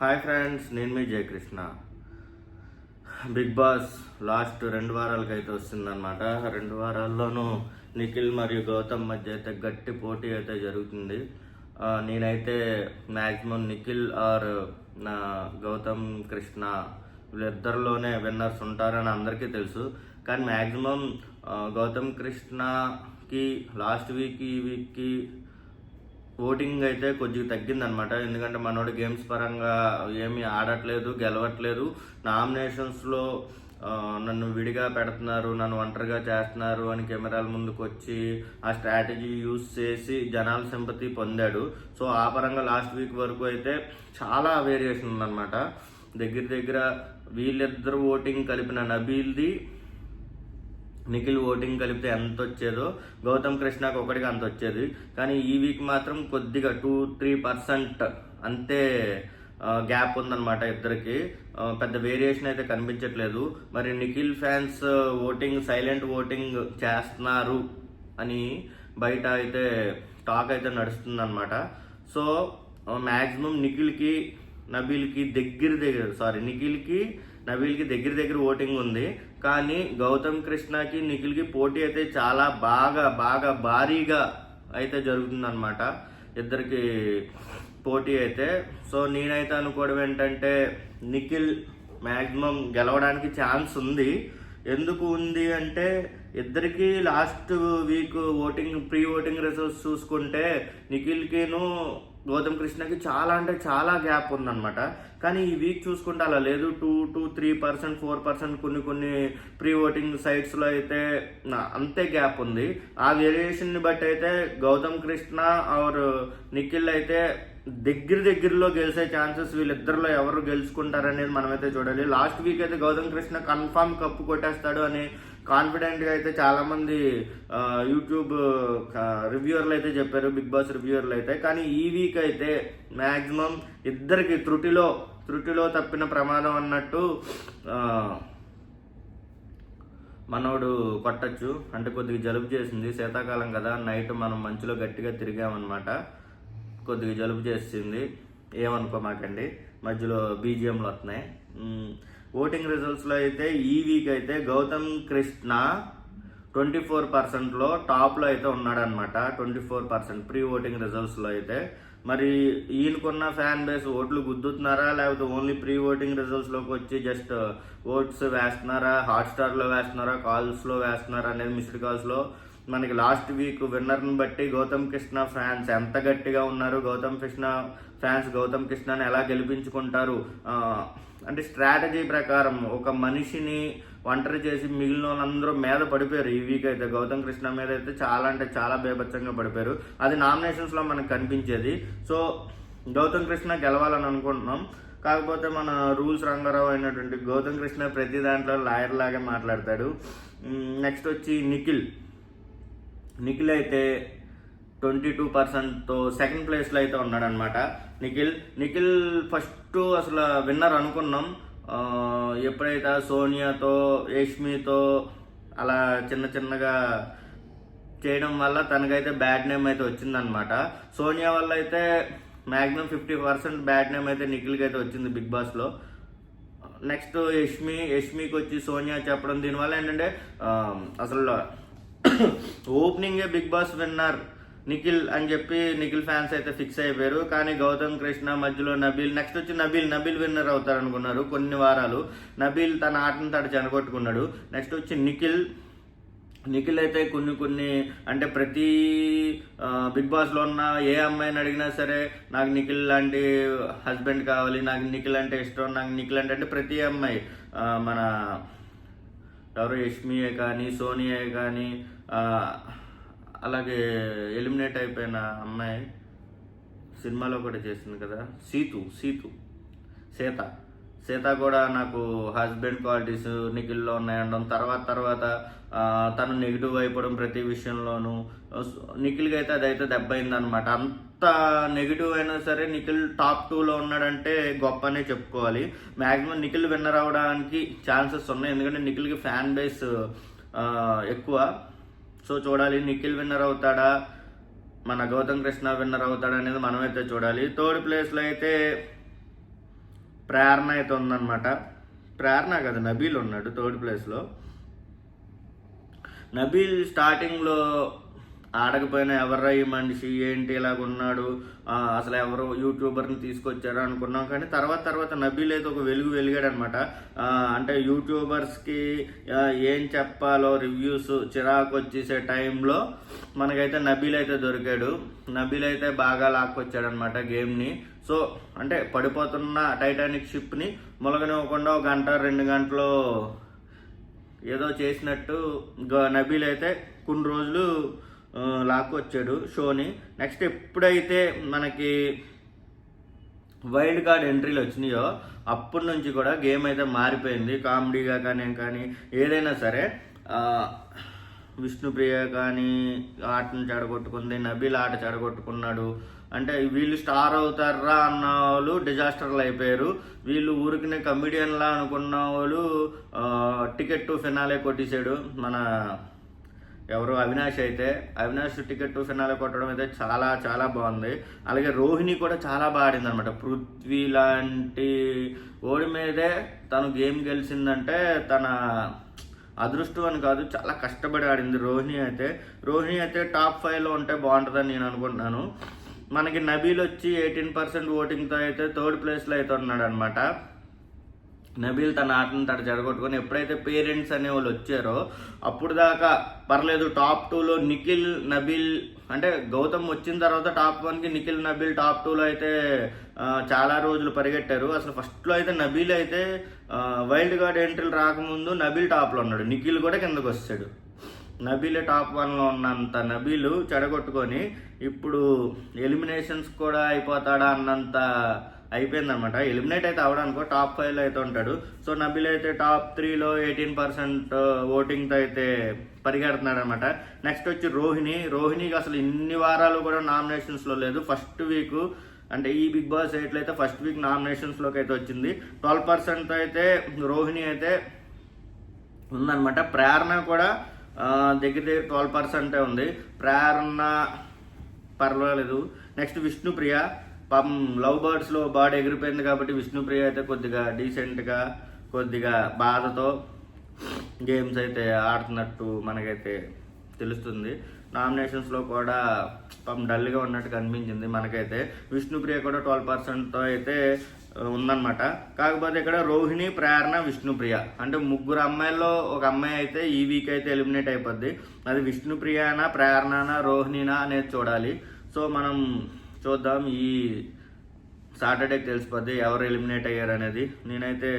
Hi friends, నేను మీ Jayakrishna. Big boss last 2 వారాలకి అయితే వస్తుందన్నమాట. 2 వారాల్లోనూ నిఖిల్ మరియు గౌతమ్ మధ్య అయితే గట్టి పోటీ అయితే జరుగుతుంది. నేనైతే మ్యాక్సిమం నిఖిల్ ఆర్ నా గౌతమ్ కృష్ణ వీళ్ళిద్దరిలోనే విన్నర్స్ ఉంటారని అందరికీ తెలుసు. కానీ మ్యాక్సిమం గౌతమ్ కృష్ణకి లాస్ట్ వీక్ ఈ వీక్కి ఓటింగ్ అయితే కొద్దిగా తగ్గిందనమాట. ఎందుకంటే మనోడు గేమ్స్ పరంగా ఏమీ ఆడట్లేదు, గెలవట్లేదు. నామినేషన్స్లో నన్ను విడిగా పెడుతున్నారు, నన్ను ఒంటరిగా చేస్తున్నారు అని కెమెరాల ముందుకు వచ్చి ఆ స్ట్రాటజీ యూజ్ చేసి జనాల సింపతి పొందాడు. సో ఆ పరంగా లాస్ట్ వీక్ వరకు అయితే చాలా వేరియేషన్ ఉందన్నమాట. దగ్గర వీళ్ళిద్దరు ఓటింగ్ కలిపిన నబీల్ది నిఖిల్ ఓటింగ్ కలిపితే ఎంత వచ్చేదో గౌతమ్ కృష్ణకు ఒకటిగా అంత వచ్చేది. కానీ ఈ వీక్ మాత్రం కొద్దిగా 2-3% అంతే గ్యాప్ ఉందన్నమాట ఇద్దరికి. పెద్ద వేరియేషన్ అయితే కనిపించట్లేదు. మరి Nikhil fans voting silent voting చేస్తున్నారు అని బయట అయితే టాక్ అయితే నడుస్తుందన్నమాట. సో మ్యాక్సిమం నిఖిల్కి నబీల్కి నిఖిల్కి నబీల్కి దగ్గర ఓటింగ్ ఉంది. కానీ గౌతమ్ కృష్ణకి నిఖిల్కి పోటీ అయితే చాలా బాగా భారీగా అయితే జరుగుతుందన్నమాట ఇద్దరికి పోటీ అయితే. సో నేనైతే అనుకోవడం ఏంటంటే నిఖిల్ మ్యాక్సిమం గెలవడానికి ఛాన్స్ ఉంది. ఎందుకు ఉంది అంటే ఇద్దరికి last week pre voting results చూసుకుంటే నిఖిల్కిను గౌతమ్ కృష్ణకి చాలా అంటే చాలా గ్యాప్ ఉందన్నమాట. కానీ ఈ వీక్ చూసుకుంటే అలా లేదు. 2-3%, 4% కొన్ని ప్రీ ఓటింగ్ సైట్స్లో అయితే అంతే గ్యాప్ ఉంది. ఆ వేరియేషన్ని బట్టి అయితే గౌతమ్ కృష్ణ ఆర్ నిఖిల్ అయితే దగ్గరలో గెలిచే ఛాన్సెస్ వీళ్ళిద్దరిలో ఎవరు గెలుచుకుంటారనేది మనమైతే చూడాలి. లాస్ట్ వీక్ అయితే గౌతమ్ కృష్ణ కన్ఫామ్ కప్పు కొట్టేస్తాడు అని కాన్ఫిడెంట్గా అయితే చాలామంది యూట్యూబ్ రివ్యూవర్లు అయితే చెప్పారు, బిగ్ బాస్ రివ్యూవర్లు అయితే. కానీ ఈ వీక్ అయితే మ్యాక్సిమం ఇద్దరికి త్రుటిలో తప్పిన ప్రమాదం అన్నట్టు మనోడు కొట్టచ్చు. అంటే కొద్దిగా జలుబు చేసింది, శీతాకాలం కదా, నైట్ మనం మంచులో గట్టిగా తిరిగామన్నమాట. కొద్దిగా జలుబు చేసింది, ఏమనుకోమాకండి, మధ్యలో బీజిఎంలు వస్తున్నాయి. ఓటింగ్ రిజల్ట్స్లో అయితే ఈ వీక్ అయితే గౌతమ్ కృష్ణ 24%లో టాప్లో అయితే ఉన్నాడనమాట. 24% ప్రీ ఓటింగ్ రిజల్ట్స్లో అయితే. మరి ఈయనకున్న ఫ్యాన్ బేస్ ఓట్లు గుద్దుతున్నారా, లేకపోతే ఓన్లీ ప్రీ ఓటింగ్ రిజల్ట్స్లోకి వచ్చి జస్ట్ ఓట్స్ వేస్తున్నారా, హాట్స్టార్లో వేస్తున్నారా, కాల్స్లో వేస్తున్నారా అనేది మిస్డ్ కాల్స్లో మనకి లాస్ట్ వీక్ విన్నర్ని బట్టి గౌతమ్ కృష్ణ ఫ్యాన్స్ ఎంత గట్టిగా ఉన్నారు, గౌతమ్ కృష్ణ ఫ్యాన్స్ గౌతమ్ కృష్ణని ఎలా గెలిపించుకుంటారు అంటే స్ట్రాటజీ ప్రకారం ఒక మనిషిని ఒంటరి చేసి మిగిలిన వాళ్ళందరూ మీద పడిపోయారు. ఈ వీక్ అయితే గౌతమ్ కృష్ణ మీద అయితే చాలా అంటే చాలా బేభత్సంగా పడిపోయారు. అది నామినేషన్స్లో మనకు కనిపించేది. సో గౌతమ్ కృష్ణ గెలవాలని అనుకుంటున్నాం. కాకపోతే మన రూల్స్ రంగారావు అయినటువంటి గౌతమ్ కృష్ణ ప్రతి దాంట్లో లాయర్ లాగా మాట్లాడతాడు. నెక్స్ట్ వచ్చి నిఖిల్ అయితే 22%తో సెకండ్ ప్లేస్లో అయితే ఉన్నాడనమాట. నిఖిల్ ఫస్ట్ అసలు విన్నర్ అనుకున్నాం. ఎప్పుడైతే సోనియాతో యష్మితో అలా చిన్నగా చేయడం వల్ల తనకైతే బ్యాడ్ నేమ్ అయితే వచ్చిందనమాట. సోనియా వల్ల అయితే మ్యాక్సిమం 50% బ్యాడ్ నేమ్ అయితే నిఖిల్కి అయితే వచ్చింది బిగ్ బాస్లో. నెక్స్ట్ యష్మికి వచ్చి సోనియా చెప్పడం, దీనివల్ల ఏంటంటే అసలు ఓపెనింగే బిగ్ బాస్ విన్నర్ నిఖిల్ అని చెప్పి నిఖిల్ ఫ్యాన్స్ అయితే ఫిక్స్ అయిపోయారు. కానీ గౌతమ్ కృష్ణ మధ్యలో నబీల్, నెక్స్ట్ వచ్చి నబీల్ విన్నర్ అవుతారు అనుకున్నారు కొన్ని వారాలు. నబీల్ తన ఆటను తను చెడగొట్టుకున్నాడు. నెక్స్ట్ వచ్చి నిఖిల్ అయితే కొన్ని అంటే ప్రతి బిగ్ బాస్లో ఉన్న ఏ అమ్మాయిని అడిగినా సరే నాకు నిఖిల్ లాంటి హస్బెండ్ కావాలి, నాకు నిఖిల్ అంటే ఇష్టం, నాకు నిఖిల్ అంటే ప్రతి అమ్మాయి మన ఎవరు యష్మియే కానీ సోనియా కానీ అలాగే ఎలిమినేట్ అయిపోయిన అమ్మాయి సినిమాలో కూడా చేసింది కదా, సీత కూడా నాకు హస్బెండ్ క్వాలిటీస్ నిఖిల్లో ఉన్నాయనడం, తర్వాత తను నెగిటివ్ అయిపోవడం ప్రతి విషయంలోనూ. నిఖిల్కి అయితే అదైతే దెబ్బ అయిందనమాట. అంత నెగిటివ్ అయినా సరే నిఖిల్ టాప్ 2లో ఉన్నాడంటే గొప్ప అనే చెప్పుకోవాలి. మ్యాక్సిమం నిఖిల్ విన్నర్ అవడానికి ఛాన్సెస్ ఉన్నాయి, ఎందుకంటే నిఖిల్కి ఫ్యాన్ బేస్ ఎక్కువ. సో చూడాలి నిఖిల్ విన్నర్ అవుతాడా, మన గౌతమ్ కృష్ణ విన్నర్ అవుతాడా అనేది మనమైతే చూడాలి. థర్డ్ ప్లేస్లో అయితే ప్రేరణ అయితే ఉందన్నమాట. ప్రేరణ కదా, నబీల్ ఉన్నాడు థర్డ్ ప్లేస్లో. నబీల్ స్టార్టింగ్లో ఆడకపోయినా ఎవర్రా ఈ మనిషి, ఏంటి ఇలాగున్నాడు, అసలు ఎవరు యూట్యూబర్ని తీసుకొచ్చారు అనుకున్నాం. కానీ తర్వాత నబీల్ అయితే ఒక వెలిగాడు అనమాట. అంటే యూట్యూబర్స్కి ఏం చెప్పాలో రివ్యూస్ చిరాకు వచ్చేసే టైంలో మనకైతే నబీల్ అయితే దొరికాడు. నబీల్ అయితే బాగా లాక్కొచ్చాడు అనమాట గేమ్ని. సో అంటే పడిపోతున్న టైటానిక్ షిప్ని ములగనివ్వకుండా 1 గంట 2 గంటలు ఏదో చేసినట్టు నబీల్ అయితే కొన్ని రోజులు లాక్కొచ్చాడు షోని. నెక్స్ట్ ఎప్పుడైతే మనకి వైల్డ్ కార్డ్ ఎంట్రీలు వచ్చినాయో అప్పటి నుంచి కూడా గేమ్ అయితే మారిపోయింది. కామెడీగా కానీ ఏదైనా సరే విష్ణుప్రియ కానీ ఆటను చెడగొట్టుకుంది, నబీల్ ఆట చెడగొట్టుకున్నాడు. అంటే వీళ్ళు స్టార్ అవుతారా అన్న వాళ్ళు డిజాస్టర్లు అయిపోయారు. వీళ్ళు ఊరికినే కమిడియన్లా అనుకున్న వాళ్ళు టికెట్ టు ఫినాలే కొట్టేశాడు మన ఎవరు అవినాష్ టికెట్ టు ఫినాలే కొట్టడం అయితే చాలా చాలా బాగుంది. అలాగే రోహిణి కూడా చాలా బాగా ఆడింది అనమాట. పృథ్వీ లాంటి ఓడి మీదే తను గేమ్ గెలిచిందంటే తన అదృష్టం అని కాదు, చాలా కష్టపడి ఆడింది రోహిణి అయితే టాప్ 5లో ఉంటే బాగుంటుందని నేను అనుకుంటున్నాను. మనకి నబీల్ వచ్చి 18% ఓటింగ్తో అయితే థర్డ్ ప్లేస్లో అయితే ఉన్నాడు అనమాట. నబీల్ తన ఆటను తను జరగొట్టుకొని ఎప్పుడైతే పేరెంట్స్ అనేవాళ్ళు వచ్చారో అప్పుడు దాకా పర్లేదు. టాప్ 2లో నిఖిల్, నబీల్, అంటే గౌతమ్ వచ్చిన తర్వాత టాప్ 1కి నిఖిల్, నబీల్ టాప్ 2లో అయితే చాలా రోజులు పరిగెట్టారు. అసలు ఫస్ట్లో అయితే నబీల్ అయితే వైల్డ్ కార్డ్ ఎంట్రీలు రాకముందు నబీల్ టాప్లో ఉన్నాడు, నిఖిల్ కూడా కిందకు వచ్చాడు. నబీలే టాప్ 1లో ఉన్నంత నబీలు చెడగొట్టుకొని ఇప్పుడు ఎలిమినేషన్స్ కూడా అయిపోతాడా అన్నంత అయిపోయిందనమాట. ఎలిమినేట్ అయితే అవడానికో టాప్ 5లో అయితే ఉంటాడు. సో నబీల్ అయితే టాప్ 3లో 18% ఓటింగ్తో అయితే పరిగెడుతున్నాడు అనమాట. నెక్స్ట్ వచ్చి రోహిణికి అసలు ఇన్ని వారాలు కూడా నామినేషన్స్లో లేదు. ఫస్ట్ వీక్ అంటే ఈ బిగ్ బాస్ 8లో అయితే ఫస్ట్ వీక్ నామినేషన్స్లోకి అయితే వచ్చింది. 12% అయితే రోహిణి అయితే ఉందన్నమాట. ప్రేరణ కూడా దగ్గర 12% ఉంది. ప్రేరణ పర్వాలేదు. నెక్స్ట్ విష్ణుప్రియ, పాపం లవ్ బర్డ్స్లో బాడీ ఎగిరిపోయింది కాబట్టి విష్ణుప్రియ అయితే కొద్దిగా డీసెంట్గా కొద్దిగా బాధతో గేమ్స్ అయితే ఆడుతున్నట్టు మనకైతే తెలుస్తుంది. నామినేషన్స్లో కూడా పాపం డల్గా ఉన్నట్టు కనిపించింది మనకైతే. విష్ణుప్రియ కూడా 12%తో అయితే ఉందన్నమాట. కాకపోతే ఇక్కడ రోహిణి, ప్రేరణ, విష్ణుప్రియ అంటే 3 అమ్మాయిల్లో ఒక అమ్మాయి అయితే ఈ వీక్ అయితే ఎలిమినేట్ అయిపోద్ది. అది విష్ణుప్రియనా, ప్రేరణనా, రోహిణినా అనేది చూడాలి. సో మనం చూద్దాం, ఈ సాటర్డేకి తెలిసిపోద్ది ఎవరు ఎలిమినేట్ అయ్యారు అనేది. నేనైతే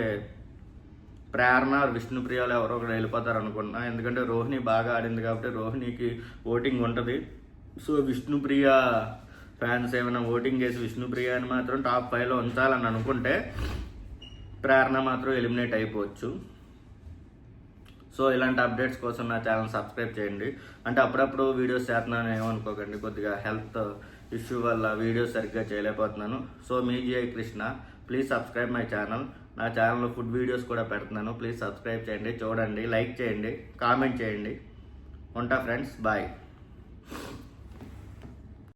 ప్రేరణ, విష్ణుప్రియలు ఎవరో ఒకరు వెళ్ళిపోతారు అనుకుంటున్నా. ఎందుకంటే రోహిణి బాగా ఆడింది కాబట్టి రోహిణికి ఓటింగ్ ఉంటుంది. సో విష్ణుప్రియ ఫ్యాన్స్ ఏమైనా ఓటింగ్ చేసి విష్ణుప్రియని మాత్రం టాప్ 5లో ఉంచాలని అనుకుంటే ప్రేరణ మాత్రం ఎలిమినేట్ అయిపోవచ్చు. సో ఇలాంటి అప్డేట్స్ కోసం నా ఛానల్ సబ్స్క్రైబ్ చేయండి. అంటే అప్పుడప్పుడు వీడియోస్ చేస్తున్నాను ఏమనుకోకండి, కొద్దిగా హెల్త్ ఇష్యూ వల్ల వీడియోస్ సరిగ్గా చేయలేకపోతున్నాను. So me GI Krishna, please subscribe my channel. నా ఛానల్లో ఫుడ్ వీడియోస్ కూడా పెడుతున్నాను. ప్లీజ్ సబ్స్క్రైబ్ చేయండి, చూడండి, లైక్ చేయండి, కామెంట్ చేయండి. ఉంటా ఫ్రెండ్స్, బాయ్.